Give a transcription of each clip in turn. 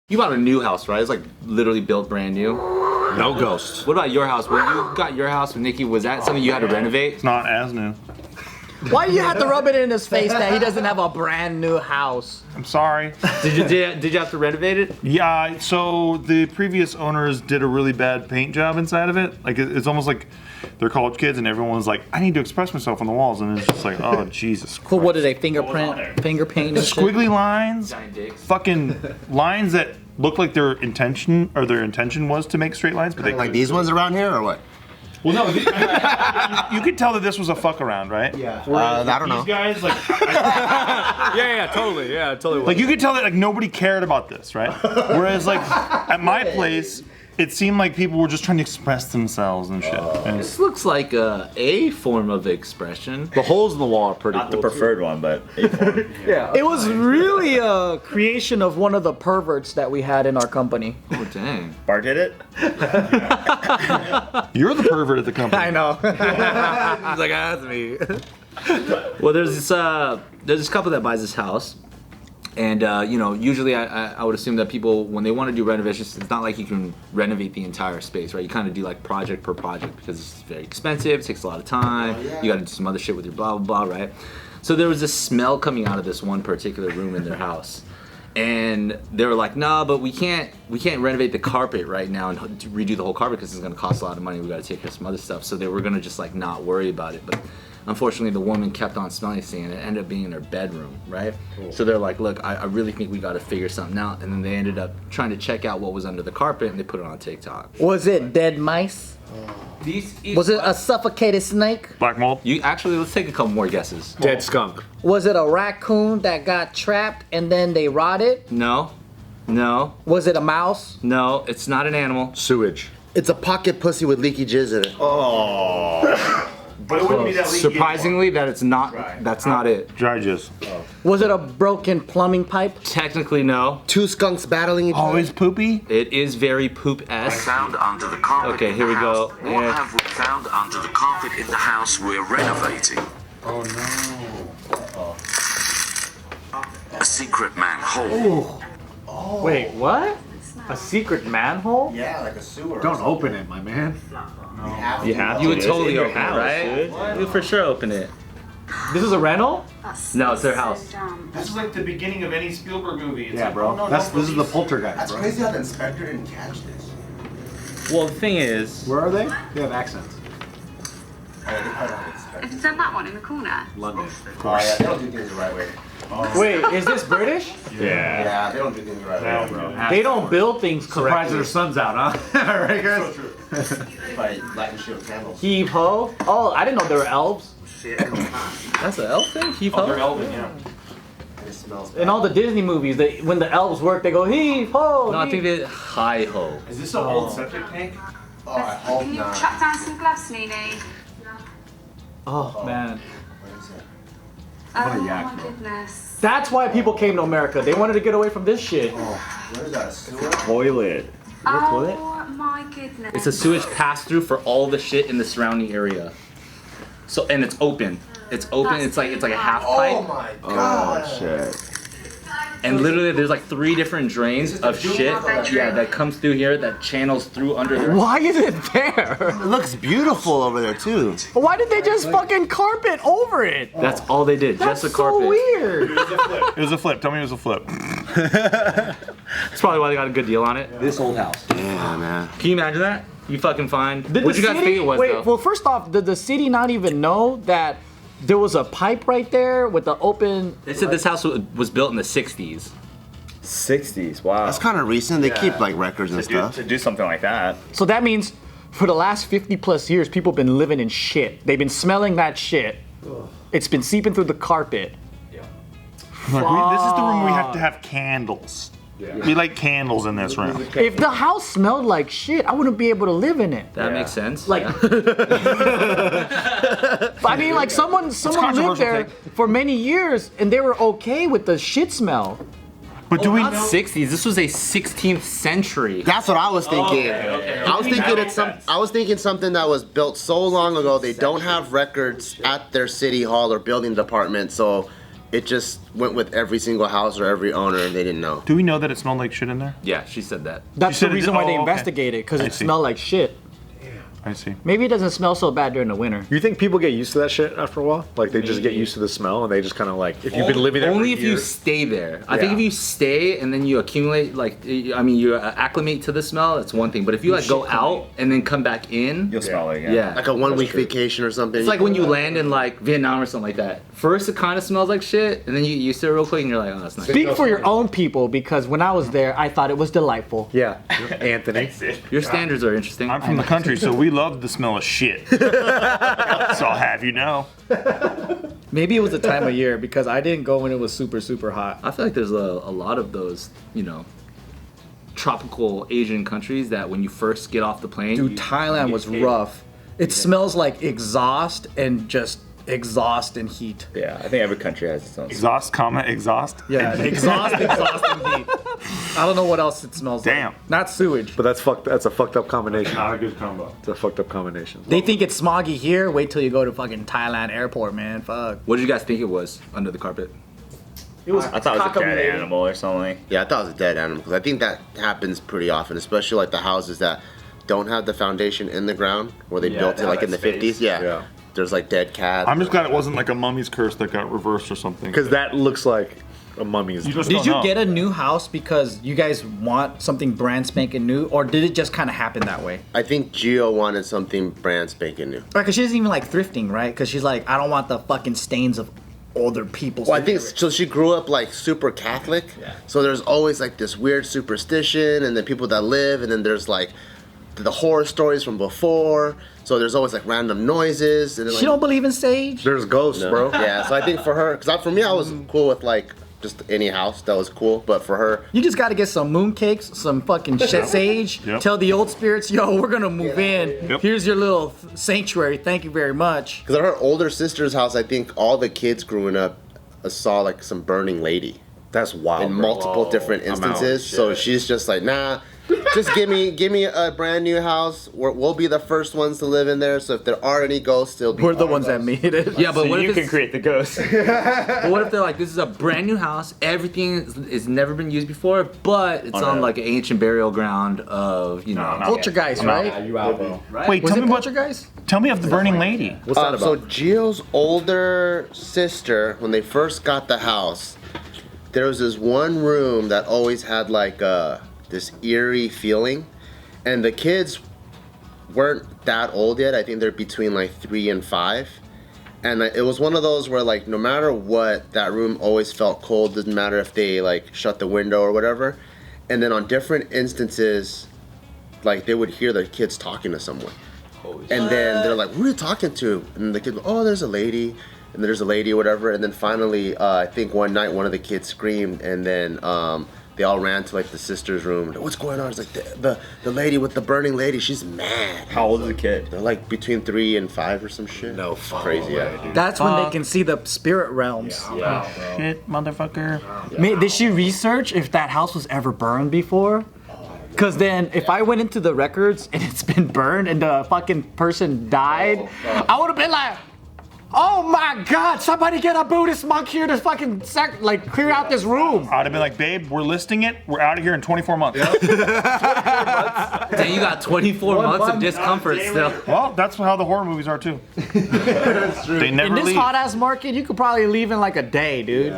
You bought a new house, right? It's like literally built brand new. No ghosts. What about your house? When you got your house with Nikki, was that something you had to renovate? It's not as new. Why do you have to rub it in his face that he doesn't have a brand new house? I'm sorry. Did you have to renovate it? Yeah, so the previous owners did a really bad paint job inside of it. Like it's almost like they're college kids and everyone was like, I need to express myself on the walls, and it's just like, oh Jesus Christ. For what is a finger paint and shit? Squiggly lines, Giant dicks. fucking lines that look like their intention was to make straight lines, but they Like these ones around here, or what? Well, no, you could tell that this was a fuck around, right? Yeah. I don't know. These guys, like, Yeah, totally. like you could tell that like nobody cared about this, right? Whereas like at my place, it seemed like people were just trying to express themselves and shit. And This looks like a form of expression. The holes in the wall are pretty Not cool. the preferred one, but A4. Yeah. It was really a creation of one of the perverts that we had in our company. Oh dang. Bart did it? you're the pervert at the company. I know. He's like, that's me. Well, there's this couple that buys this house. And usually I would assume that people, when they want to do renovations, it's not like you can renovate the entire space, right? You kind of do like project per project because it's very expensive, it takes a lot of time. You got to do some other shit with your blah blah blah, right? So there was this smell coming out of this one particular room in their house, and they were like, "Nah, but we can't renovate the carpet right now and redo the whole carpet because it's gonna cost a lot of money. We got to take care of some other stuff." So they were gonna just like not worry about it, but. Unfortunately, the woman kept on smelling this thing, and it ended up being in her bedroom, right? Cool. So they're like, look, I really think we got to figure something out. And then they ended up trying to check out what was under the carpet, and they put it on TikTok. Was it dead mice? Was it a suffocated snake? Black mold. Let's take a couple more guesses. Dead skunk. Was it a raccoon that got trapped and then they rotted? No, Was it a mouse? no, it's not an animal. Sewage. It's a pocket pussy with leaky jizz in it. But it wouldn't be that Surprisingly, that's not it. Dry jizz. Was it a broken plumbing pipe? Technically, no. Two skunks battling each other. Always poopy. It is very poop-esque. Found under the carpet. Okay, in here the we go. house. What Yeah. have we found under the carpet in the house we're renovating? Oh no. A secret manhole. Wait, what? A secret manhole? Yeah, like a sewer. Don't open it, my man. You have You would It's totally in your open it, house, right? dude. You would for sure open it. This is a rental? No, it's their house. This is like the beginning of any Spielberg movie. It's Yeah, like, bro. oh, no, This don't is the release it. poltergeist, That's bro. crazy how the inspector didn't catch this. Well, the thing is, Where are they? They have accents. Oh, they probably don't expect Is that one in the corner? London. Oh yeah, they don't do things the right way. Wait, is this British? Yeah. Yeah, they don't do things the right way, bro. They don't build things surprise their sons out, huh? Alright, guys? Probably lighting shit with candles. Heave ho. Oh, I didn't know there were elves. that's an elf thing? Heave Oh, they're ho? Elvin, yeah. And it smells In all the Disney movies, when the elves work, they go heave ho. No, I heave. think they hi ho. Is this an old septic tank? Oh, I hope Can you not. chuck down some gloves, Nene? Oh, man. What is it? Oh yak, my goodness. That's why people came to America. They wanted to get away from this shit. What is that, a sewer? Toilet. Oh my goodness. It's a sewage pass-through for all the shit in the surrounding area. So, and it's open. It's open. It's like a half Oh pipe. my god. Oh, shit. And literally, there's like 3 different drains of shit. Yeah, that comes through here that channels through under there. Why is it there? It looks beautiful over there too. Why did they just fucking carpet over it? That's all they did. That's just a carpet. so weird. It was a flip. Tell me it was a flip. That's probably why they got a good deal on it. This old house. Yeah, man. Can you imagine that? You fucking find. Did What the you guys city- think it was Wait, though? well, first off, did the city not even know that there was a pipe right there with the open? They said this house was built in the 60s. 60s, wow. That's kind of recent. They keep like records and stuff. To do something like that. So that means for the last 50 plus years, people have been living in shit. They've been smelling that shit. It's been seeping through the carpet. Like, this is the room we have to have candles. We like candles in this room. If the house smelled like shit, I wouldn't be able to live in it. That makes sense. Like, I mean, like someone lived controversial there take. for many years and they were okay with the shit smell. But do we not know? 60s. This was a 16th century. That's what I was thinking. I was thinking it's some. I was thinking something that was built so long ago they don't have records at their city hall or building department. So it just went with every single house or every owner, and they didn't know. Do we know that it smelled like shit in there? Yeah, she said that. That's said the it reason did- why they oh, okay. investigated, because I it see. smelled like shit. I see. Maybe it doesn't smell so bad during the winter. You think people get used to that shit after a while? Like they just get used to the smell and they just kind of like, if you've been living there Only for if you years- stay there. I think Yeah. if you stay and then you accumulate, like, you acclimate to the smell, it's one thing. But if you like go out and then come back in, You'll smell it again. yeah. Like a 1 week vacation or something. It's like when you land in like Vietnam or something like that. First, it kind of smells like shit, and then you get used to it real quick, and you're like, oh, that's nice. Speak for your own people, because when I was there, I thought it was delightful. Yeah, Anthony. Your standards are interesting. I'm from the country, so we love the smell of shit. So I'll have you know. Maybe it was the time of year, because I didn't go when it was super, super hot. I feel like there's a lot of those, tropical Asian countries that when you first get off the plane, Dude, you Thailand get was hit. rough. It smells like exhaust and just exhaust and heat. Yeah, I think every country has its own. Exhaust, exhaust. Yeah, exhaust and heat. I don't know what else it smells Damn. like. Not sewage. But that's a fucked up combination. Not a good combo. It's a fucked up combination. They think it's smoggy here. Wait till you go to fucking Thailand airport, man. Fuck. What did you guys think it was under the carpet? It was I thought it was a dead animal or something. Yeah, I thought it was a dead animal because I think that happens pretty often, especially like the houses that don't have the foundation in the ground where they built it like in the 50s. Yeah. Yeah. There's like dead cats. I'm just glad it wasn't like a mummy's curse that got reversed or something. Because that looks like a mummy's. You just Did don't you know. get a new house because you guys want something brand spanking new, or did it just kind of happen that way? I think Gio wanted something brand spanking new. Right, because she doesn't even like thrifting, right? Because she's like, I don't want the fucking stains of older people's. Well, I think so. She grew up like super Catholic, so there's always like this weird superstition, and then people that live, and then there's like the horror stories from before. So there's always like random noises. And then, She like, don't believe in sage. There's ghosts, bro. Yeah, so I think for her, because for me, I was cool with like just any house that was cool, but for her, You just got to get some moon cakes, some fucking shit sage. Yep. Tell the old spirits, yo, we're gonna move in. Yep. Here's your little sanctuary. Thank you very much. because at her older sister's house, I think all the kids growing up saw like some burning lady That's wild. in bro. multiple different I'm out. instances. So she's just like, nah, just give me a brand new house. We'll be the first ones to live in there. So if there are any ghosts, they'll be We're the our ones that ghosts. made it. Yeah, but what you if can it's, create the ghost. but what if they're like, this is a brand new house, everything is never been used before, but it's on like an ancient burial ground of Poltergeist, right? You out, bro. Wait, Was tell it me about. Poltergeist? Tell me of the burning lady. What's that So about? Gio's older sister, when they first got the house, there was this one room that always had like this eerie feeling, and the kids weren't that old yet. I think they're between like 3 and 5, and it was one of those where like no matter what, that room always felt cold. Doesn't matter if they like shut the window or whatever. And then on different instances, like they would hear the kids talking to someone. And then they're like, who are you talking to? And the kid, oh, there's a lady. And there's a lady or whatever. And then finally, I think one night one of the kids screamed, and then they all ran to like the sister's room. Like, what's going on? It's like the lady with the burning lady, she's mad. How old is the kid? They're like between 3 and 5 or some shit. No It's crazy. Yeah. That's when they can see the spirit realms. Shit, motherfucker. Did she research if that house was ever burned before? Because then, if I went into the records and it's been burned and the fucking person died, I would have been like, oh my god, somebody get a Buddhist monk here to fucking clear out this room. I'd have been like, babe, we're listing it. We're out of here in 24 months. Then you got 24 months of discomfort still. Well, that's how the horror movies are too. They In never this leave. hot ass market, you could probably leave in like a day, dude.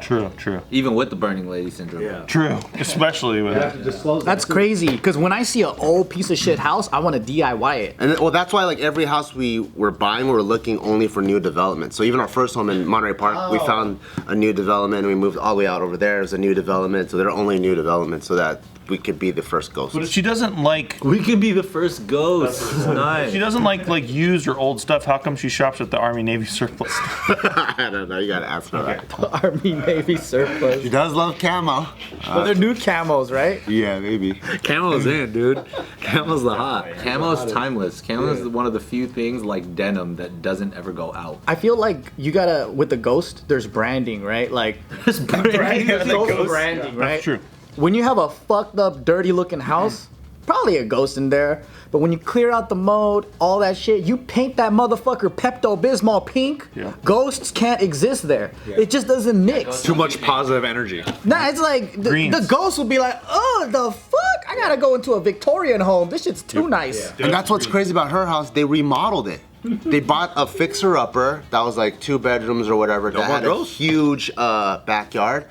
True. Even with the burning lady syndrome. True. Especially with That's crazy. Because when I see an old piece of shit house, I want to DIY it. And well, that's why like every house we were buying, we were looking only for new development. So even our first home in Monterey Park, we found a new development, and we moved all the way out over there. There's a new development, so they're only new developments, so that we could be the first ghost. But if she doesn't like, We can be the first ghost. Nice. she doesn't like used or old stuff. How come she shops at the Army Navy surplus? I don't know. You gotta ask her that. Army Navy surplus. She does love camo. But they're new camos, right? Yeah, maybe. Camo's in, dude. Camo's the hot. Camo's timeless. Camo's one of the few things like denim that doesn't ever go out. I feel like you gotta, with the ghost, there's branding, right? Like, There's branding. ghost branding, right? That's true. When you have a fucked up, dirty looking house, probably a ghost in there. But when you clear out the mold, all that shit, you paint that motherfucker Pepto-Bismol pink, Yeah. ghosts can't exist there. It just doesn't mix. Too much positive energy. Nah, it's like Greens. the ghost will be like, oh, the fuck? I gotta go into a Victorian home. This shit's too nice. And that's what's crazy about her house. They remodeled it. They bought a fixer-upper that was like 2 bedrooms or whatever. That had a ghosts. huge backyard.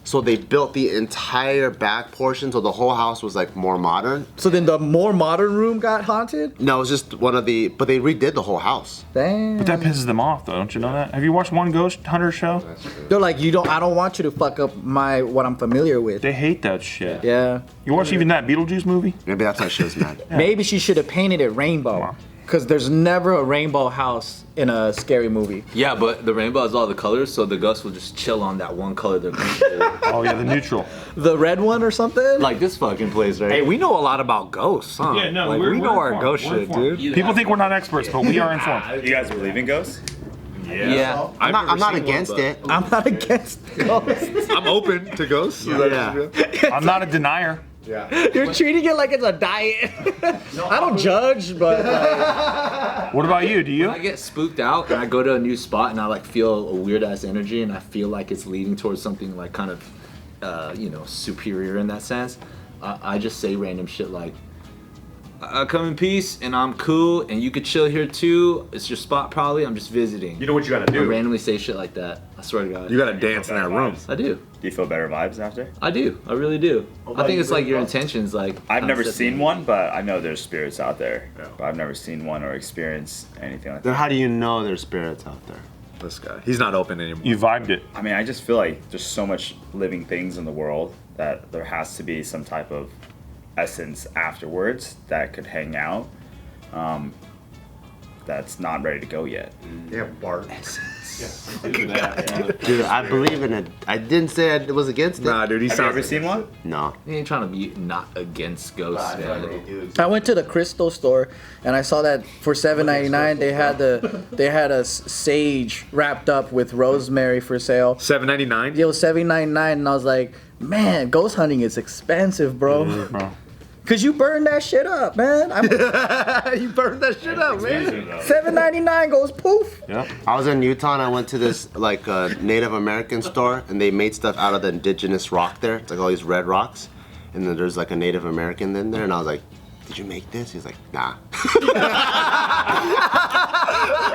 So they built the entire back portion, so the whole house was like more modern. So then the more modern room got haunted? No, it was just one of the, but they redid the whole house. Damn. But that pisses them off, though. Don't you know that? Have you watched one Ghost Hunter show? They're like, I don't want you to fuck up what I'm familiar with. They hate that shit. Yeah. You watch even that Beetlejuice movie? Maybe that's why she was mad. Maybe she should have painted it rainbow. Because there's never a rainbow house in a scary movie. Yeah, but the rainbow has all the colors, so the ghost will just chill on that one color they're comfortable. Oh yeah, the neutral. The red one or something? Like this fucking place, right? Hey, we know a lot about ghosts, huh? Yeah, no, like, we're we know our informed. ghost We're shit, informed. dude. People think we're not experts, but we are informed. You guys believe in ghosts? Yeah. I'm not against it. I'm not against ghosts. I'm open to ghosts. Yeah. I'm not a denier. You're treating it like it's a diet. I don't judge, but What about you? Do you? I get spooked out and I go to a new spot and I like feel a weird ass energy and I feel like it's leading towards something like kind of, superior in that sense. I just say random shit like, I come in peace and I'm cool and you could chill here too. It's your spot probably. I'm just visiting. You know what you gotta I do? randomly say shit like that. I swear to God. You gotta dance in that room. I do. Do you feel better vibes after? I do. I really do. I think it's like your intentions. Like I've never kinda seen set one, but I know there's spirits out there. But I've never seen one or experienced anything like Then that. how do you know there's spirits out there? This guy. He's not open anymore. You vibed it. I mean, I just feel like there's so much living things in the world that there has to be some type of essence afterwards that could hang out. That's not ready to go yet. Yeah, Bart. Dude, I believe in it. I didn't say I was against it. Nah, dude, he Have you sounds ever seen one? No. You ain't trying to be not against ghosts, man. I went to the crystal store and I saw that for $7.99 they had a sage wrapped up with rosemary for sale. $7.99. It was $7.99 and I was like, man, ghost hunting is expensive, bro. Bro. Cause you burn that shit up, man. You burned that shit up, man. $7.99 goes poof. Yep. I was in Utah and I went to this like Native American store and they made stuff out of the indigenous rock there. It's like all these red rocks. And then there's like a Native American in there and I was like, did you make this? He's like, nah.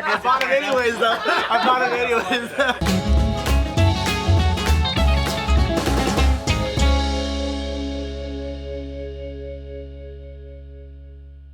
I bought it anyways though. I bought it anyways.